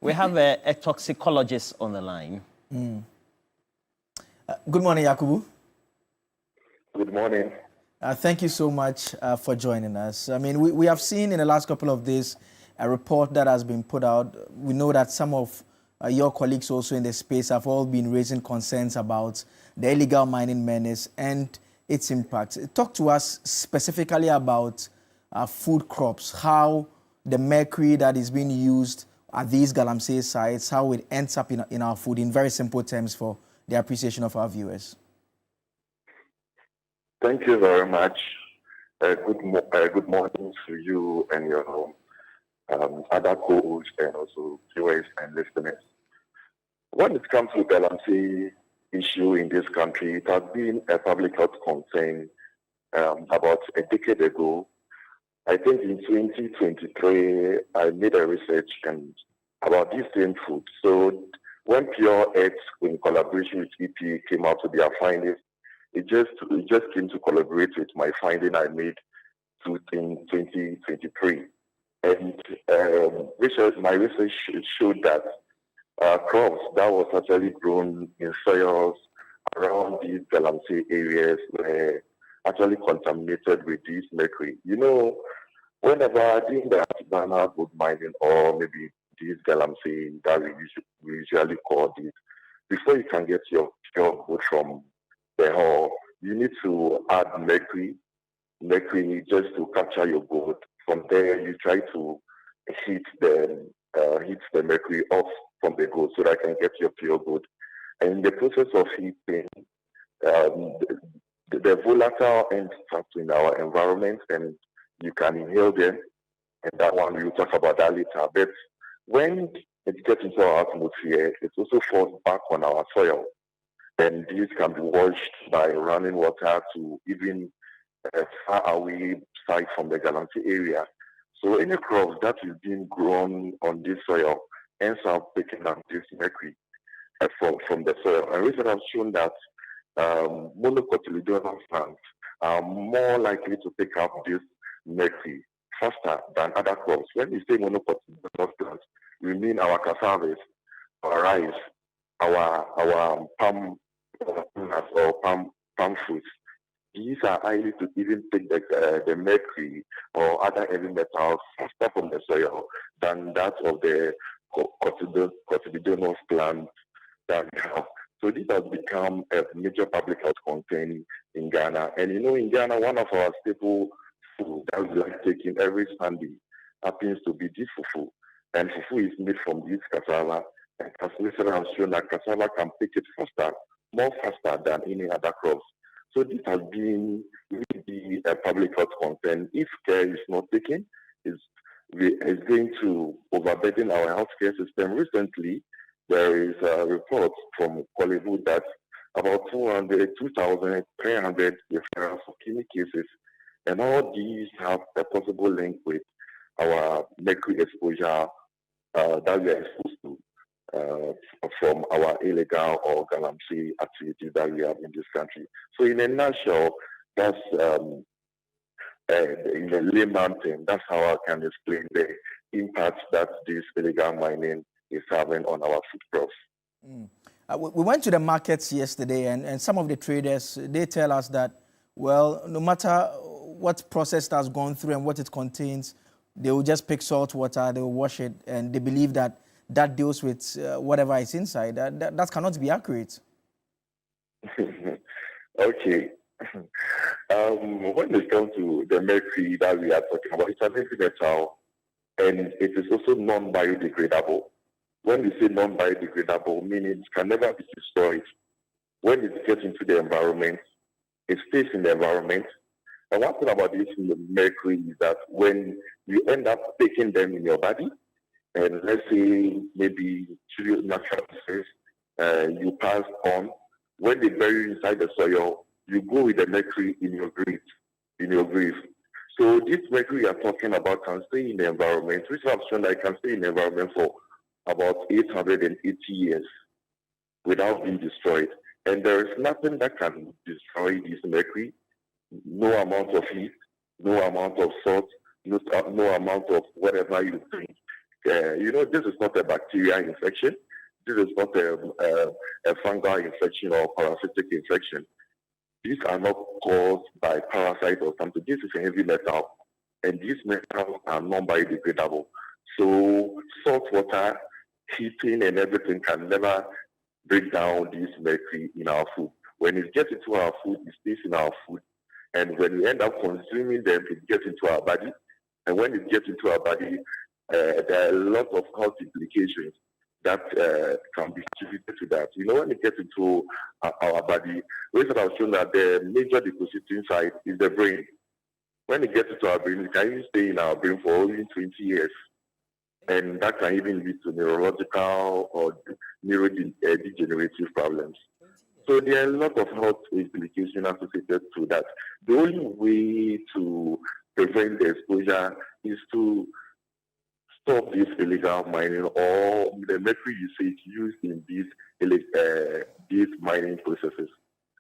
We have a toxicologist on the line. Good morning, Yakubu. Good morning. Thank you so much for joining us. I mean, we have seen in the last couple of days a report that has been put out. We know that some of your colleagues also in the space have all been raising concerns about the illegal mining menace and its impact. Talk to us specifically about food crops, how the mercury that is being used at these Galamsey sites, how it ends up in our food in very simple terms for the appreciation of our viewers. Thank you very much. Good morning to you and your other co-hosts and also viewers and listeners. When it comes to the Galamsey issue in this country, it has been a public health concern about a decade ago. I think in 2023, I made a research about this same food. So when Pure Earth, in collaboration with EPA, came out with their findings, it just came to collaborate with my finding I made in 2023. And my research showed that crops that was actually grown in soils around these Galamsey areas were actually contaminated with this mercury. You know, whenever doing the artisanal gold mining or maybe these Galamsey that we usually call this, before you can get your pure gold from the ore, you need to add mercury just to capture your gold. From there, you try to heat the mercury off from the gold so that you can get your pure gold. And in the process of heating, the volatile ends up in our environment, and you can inhale them. And that one we'll talk about that later. But when it gets into our atmosphere, it also falls back on our soil. And these can be washed by running water to even far away side from the Galamsey area. So any crops that is being grown on this soil ends up picking up this mercury from the soil. And research has shown that monocotyledonous plants are more likely to pick up this mercury faster than other crops. When we say monocotyledonous plants, we mean our cassava, our rice, our palm or palm fruits. These are highly to even take the mercury or other heavy metals faster from the soil than that of the cotyledonous plants that we have. So this has become a major public health concern in Ghana. And you know, in Ghana, one of our staple food that we like taking every Sunday happens to be this fufu. And fufu is made from this cassava. And calculation has shown that cassava can pick it more faster than any other crops. So this has been really a public health concern. If care is not taken, it's going to overburden our healthcare system. Recently, there is a report from Hollywood that about 2,300 referrals for kidney cases, and all these have a possible link with our mercury exposure that we are exposed to from our illegal or Galamsey activities that we have in this country. So in a nutshell, that's in the layman term, that's how I can explain the impact that this illegal mining is having on our food crops. We went to the markets yesterday, and some of the traders, they tell us that, well, no matter what process that's gone through and what it contains, they will just pick salt water, they will wash it, and they believe that deals with whatever is inside. That cannot be accurate. Okay. When it comes to the mercury that we are talking about, it's a heavy metal, and it is also non-biodegradable. When we say non-biodegradable, meaning it can never be destroyed. When it gets into the environment, it stays in the environment. And one thing about this mercury is that when you end up taking them in your body, and let's say maybe through natural process, you pass on, when they bury inside the soil, you go with the mercury in your grave. So this mercury you are talking about can stay in the environment, which have shown that it can stay in the environment for about 880 years without being destroyed. And there is nothing that can destroy this mercury. No amount of heat, no amount of salt, no amount of whatever you drink This is not a bacterial infection. This is not a fungal infection or parasitic infection. These are not caused by parasite or something. This is a heavy metal, and these metals are non-biodegradable. So salt water, heating, and everything can never break down this mercury in our food. When it gets into our food, it stays in our food. And when we end up consuming them, it gets into our body. And when it gets into our body, there are a lot of health implications that can be attributed to that. When it gets into our body, we have shown that the major depositing site is the brain. When it gets into our brain, it can even stay in our brain for only 20 years. And that can even lead to neurological or neurodegenerative problems. So there are a lot of health implications associated to that. The only way to prevent the exposure is to stop this illegal mining or the mercury usage used in these mining processes.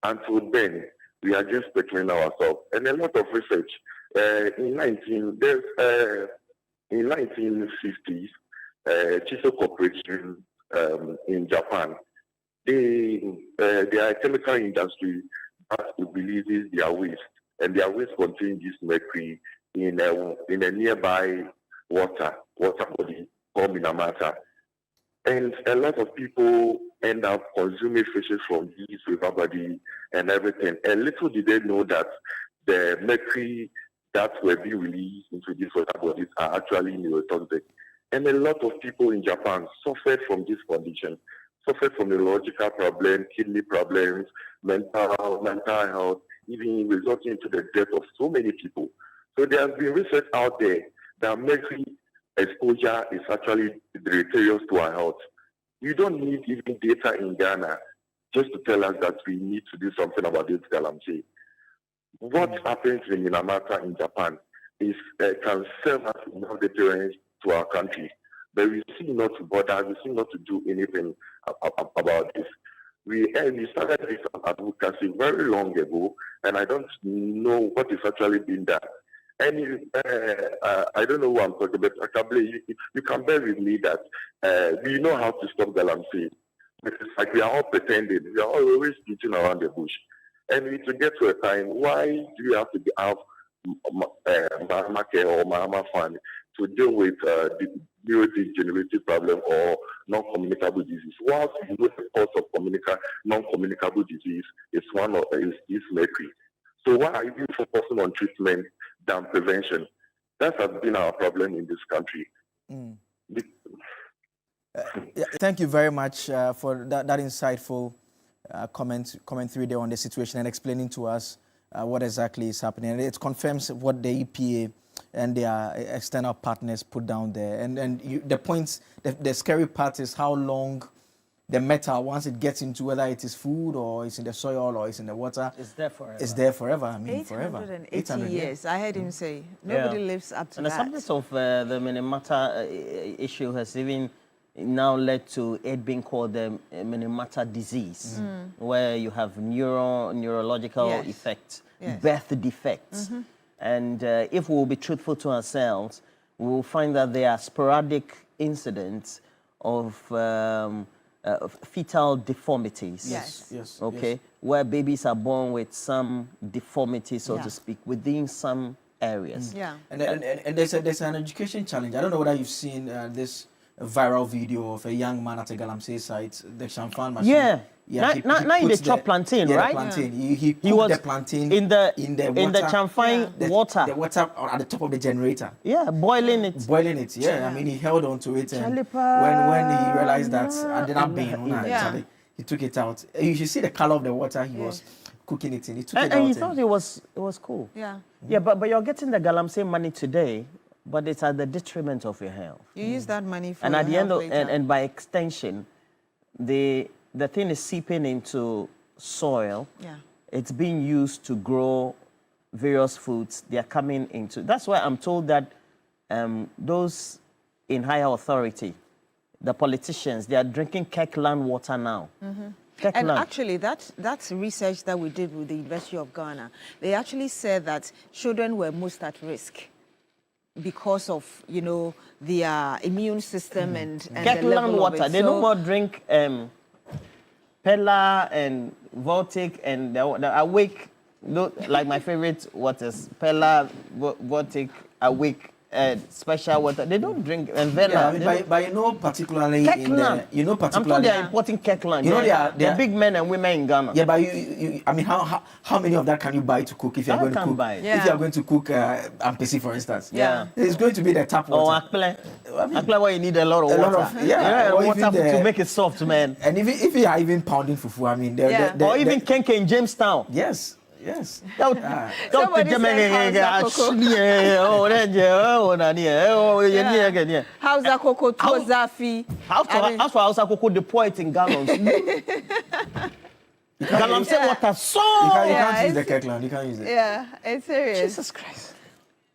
Until then, we are just speculing ourselves. And a lot of research in 1950s, Chiso Corporation in Japan, they are a chemical industry that releases their waste, and their waste contains this mercury in a nearby water body called Minamata. And a lot of people end up consuming fishes from these river body and everything. And little did they know that the mercury that were being released into these water bodies are actually neurotoxic. And a lot of people in Japan suffered from this condition, suffered from neurological problems, kidney problems, mental health, even resulting into the death of so many people. So there has been research out there that mercury exposure is actually deleterious to our health. We don't need even data in Ghana just to tell us that we need to do something about this Galamsey. What happens in Minamata in Japan is can serve as enough deterrence to our country, but we seem not to bother, we seem not to do anything about this. We started this advocacy very long ago, and I don't know what is actually being done. And I don't know who I'm talking about. You can bear with me that we know how to stop Galamsey. It's like we are all pretending. We are always beating around the bush. And we to get to a time, why do you have to have Mahama Care or Mahama Fund to deal with neurodegenerative problem or non-communicable disease? Whilst you know the cause of non-communicable disease is mercury. So why are you focusing on treatment than prevention? That has been our problem in this country. Thank you very much for that insightful commentary there on the situation and explaining to us what exactly is happening. And it confirms what the EPA and their external partners put down there. And the scary part is how long the metal, once it gets into whether it is food or it's in the soil or it's in the water, it's there forever. It's there forever. I mean, 880 forever. years. I heard him say nobody lives up to and that. And the subject of the Minamata issue has even now led to it being called the Minamata disease, where you have neurological effects, birth defects. And if we will be truthful to ourselves, we will find that there are sporadic incidents of fetal deformities. Yes. Okay, where babies are born with some deformity, so to speak, within some areas. And there's an education challenge. I don't know whether you've seen this viral video of a young man at a Galamsey site, the champagne machine. Now in the chop plantain, right? The plantain. He was the plantain in the champagne water. The water at the top of the generator. Boiling it. I mean, he held on to it, and when he realized that I didn't be he took it out. You should see the color of the water he was cooking it in. He took it out. And he thought it was cool. But you're getting the Galamsey money today, but it's at the detriment of your health. You use that money for and at the end of, later. and by extension, the thing is seeping into soil. It's being used to grow various foods. They are coming into. That's why I'm told that those in higher authority, the politicians, they are drinking Kirkland water now. And actually, that's research that we did with the University of Ghana. They actually said that children were most at risk because of, their immune system and the Kirkland level water. of it. They no more drink Pella and Vortic and the Awake. Like my favorite waters, Pella, Vortic, Awake. Special water. They don't drink and Vela. Yeah, but particularly Kirkland. particularly. I'm told they are importing Kirkland. They are big men and women in Ghana. Yeah, but I mean, how many of that can you buy to cook if you are going to cook? If you are going to cook ampesi, for instance, it's going to be the tap water. Akple, where you need a lot of water. Water to make it soft, man. And if you are even pounding fufu, I mean, or even kenke in Jamestown. Yes. Somebody said Hausa Coco Zafi. Hausa Coco deploy it in gallons. Galamsey water so. You can't use the Kirkland. You can't use it. Yeah, it's serious. Jesus Christ.